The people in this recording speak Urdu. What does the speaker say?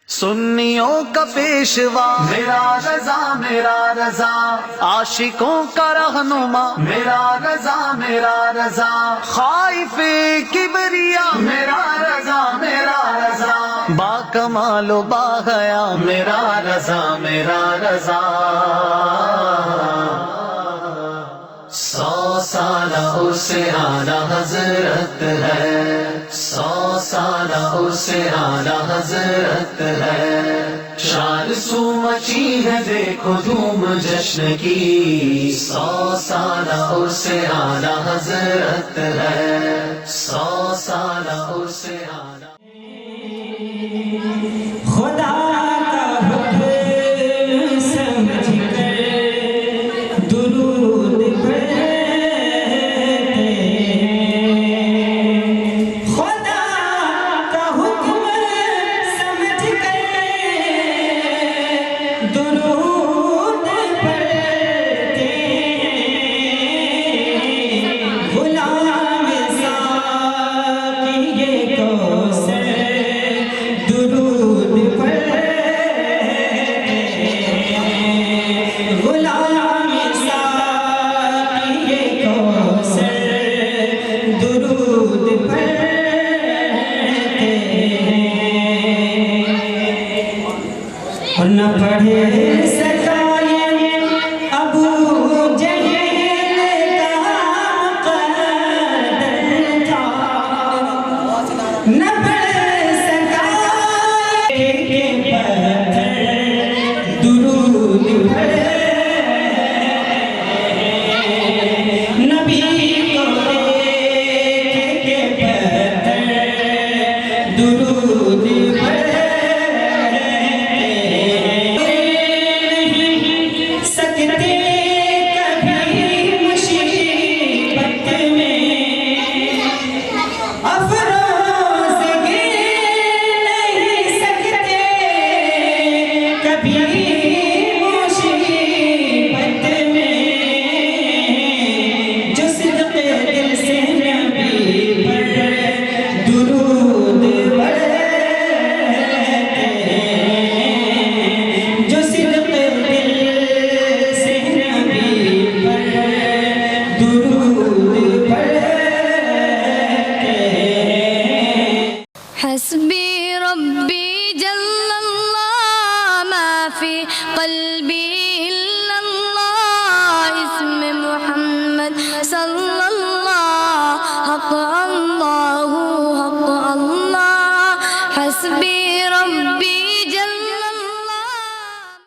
سنیوں کا پیشوا میرا رضا میرا رضا، عاشقوں کا رہنما میرا رضا میرا رضا، خائف کبریا میرا رضا میرا رضا، با کمال و با حیا میرا رضا میرا رضا۔ 100 سالہ اسے اعلیٰ حضرت ہے، 100 سالہ اسے اعلیٰ حضرت ہے، 400 مچی ہے دیکھو دھوم جشن کی، 100 سالہ اسے اعلیٰ حضرت ہے، 100 سالہ اسے اعلیٰ۔ خدا کا حکم سمجھ کر درود پڑھتے ہیں، خدا کا حکم سمجھ کر درود پڑھتے ہیں، غلام ساقی یہ کوثر درود پڑھتے ہیں، غلام ساقی یہ کوثر درود پڑھتے ہیں، اور نہ پڑھے سکائے ابو جہل کا قدر تھا، نہ پڑھ سکائے کہ پتھر درود پڑھے، نبی کو دیکھ کے پتھر درود پڑھے، نہیں سکتے کبھی مصیبت میں افروز نہیں سکتے کبھی مصیبت میں، جو صدق دل سے نبی پر درود پڑھتے ہیں، جو صدق دل سے نبی پر درود پڑھتے ہیں۔ حسبي ربي جل الله ما في قلبي إلا الله اسم محمد صلى الله حق الله حق الله حسبي ربي